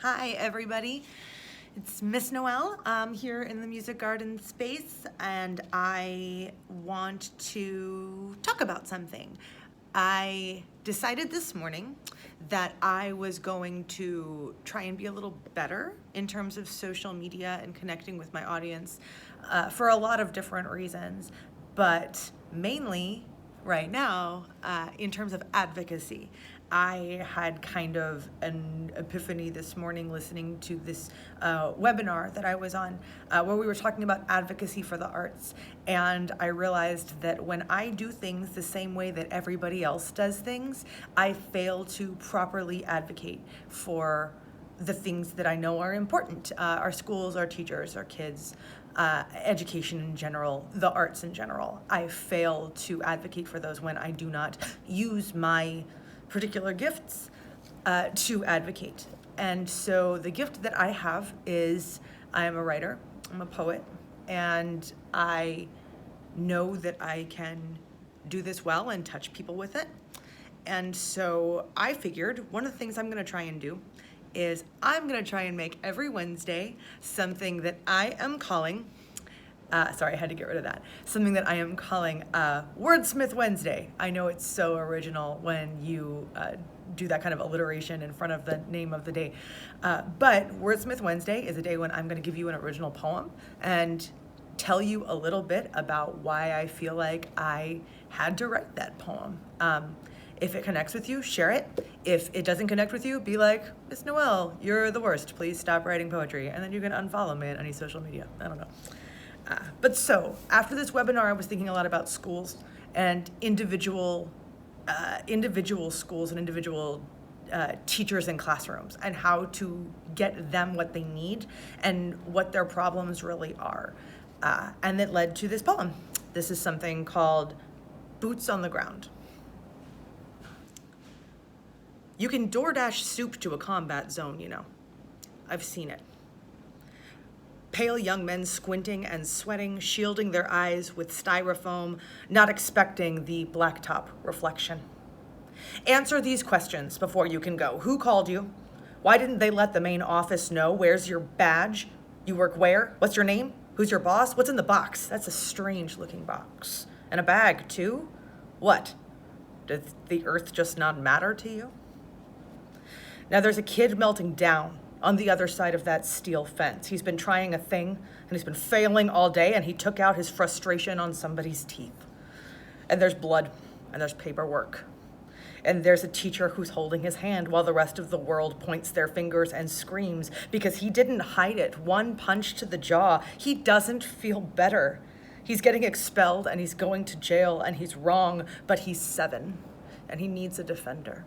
Hi, everybody. It's Miss Noel. I'm here in the Music Garden space, and I want to talk about something. I decided this morning that I was going to try and be a little better in terms of social media and connecting with my audience for a lot of different reasons, but mainly right now in terms of advocacy. I had kind of an epiphany this morning listening to this webinar that I was on where we were talking about advocacy for the arts. And I realized that when I do things the same way that everybody else does things, I fail to properly advocate for the things that I know are important. Our schools, our teachers, our kids, education in general, the arts in general. I fail to advocate for those when I do not use my particular gifts to advocate. And so the gift that I have is I am a writer, I'm a poet, and I know that I can do this well and touch people with it. And so I figured one of the things I'm gonna try and do is I'm gonna try and make every Wednesday something that I am calling, sorry, I had to get rid of that. Something that I am calling Wordsmith Wednesday. I know it's so original when you do that kind of alliteration in front of the name of the day. But Wordsmith Wednesday is a day when I'm going to give you an original poem and tell you a little bit about why I feel like I had to write that poem. If it connects with you, share it. If it doesn't connect with you, be like, Miss Noel, you're the worst. Please stop writing poetry. And then you can unfollow me on any social media. I don't know. But so, after this webinar, I was thinking a lot about schools and individual schools and individual teachers and classrooms and how to get them what they need and what their problems really are. And that led to this poem. This is something called Boots on the Ground. You can DoorDash soup to a combat zone, you know. I've seen it. Pale young men squinting and sweating, shielding their eyes with styrofoam, not expecting the blacktop reflection. Answer these questions before you can go. Who called you? Why didn't they let the main office know? Where's your badge? You work where? What's your name? Who's your boss? What's in the box? That's a strange looking box. And a bag, too? What? Does the earth just not matter to you? Now there's a kid melting down on the other side of that steel fence. He's been trying a thing, and he's been failing all day, and he took out his frustration on somebody's teeth. And there's blood, and there's paperwork. And there's a teacher who's holding his hand while the rest of the world points their fingers and screams because he didn't hide it. One punch to the jaw. He doesn't feel better. He's getting expelled, and he's going to jail, and he's wrong, but he's 7, and he needs a defender.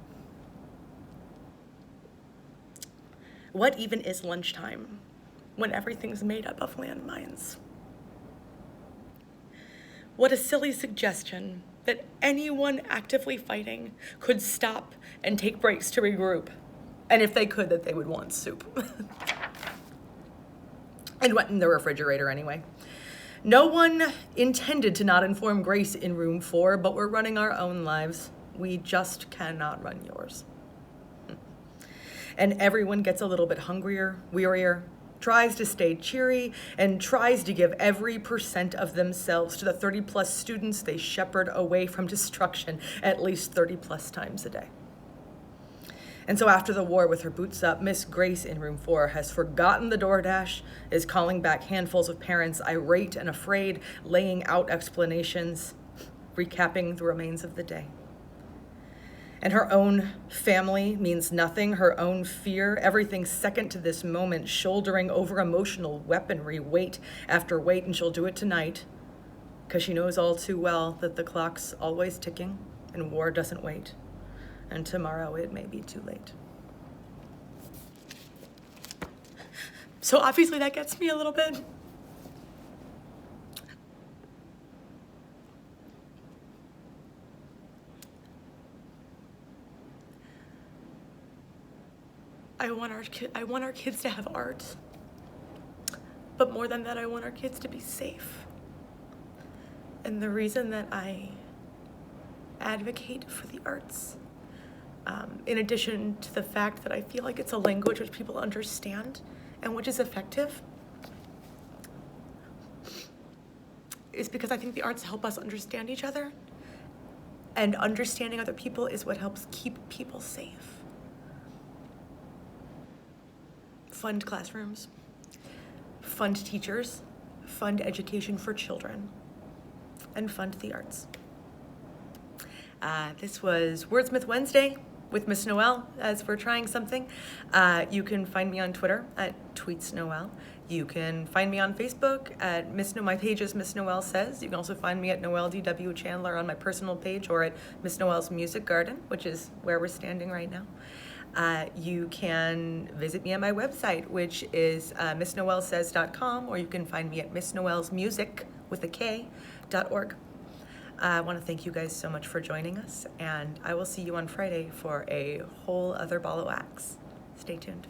What even is lunchtime when everything's made up of landmines? What a silly suggestion that anyone actively fighting could stop and take breaks to regroup. And if they could, that they would want soup. And what in the refrigerator anyway. No one intended to not inform Grace in room 4, but we're running our own lives. We just cannot run yours. And everyone gets a little bit hungrier, wearier, tries to stay cheery, and tries to give every % of themselves to the 30+ students they shepherd away from destruction at least 30+ times a day. And so after the war with her boots up, Miss Grace in room 4 has forgotten the DoorDash, is calling back handfuls of parents irate and afraid, laying out explanations, recapping the remains of the day. And her own family means nothing, her own fear, everything second to this moment, shouldering over emotional weaponry, weight after weight, and she'll do it tonight, because she knows all too well that the clock's always ticking, and war doesn't wait, and tomorrow it may be too late. So obviously that gets me a little bit. I want our kids to have art, but more than that, I want our kids to be safe. And the reason that I advocate for the arts in addition to the fact that I feel like it's a language which people understand and which is effective, is because I think the arts help us understand each other, and understanding other people is what helps keep people safe. Fund classrooms, fund teachers, fund education for children, and fund the arts. This was Wordsmith Wednesday with Miss Noel, as we're trying something. You can find me on Twitter at tweetsnoel. You can find me on Facebook at my page is Miss Noel Says. You can also find me at Noel D.W. Chandler on my personal page, or at Miss Noel's Music Garden, which is where we're standing right now. You can visit me on my website, which is missnoelsays.com, or you can find me at missnoelsmusic.org. I want to thank you guys so much for joining us, and I will see you on Friday for a whole other ball of wax. Stay tuned.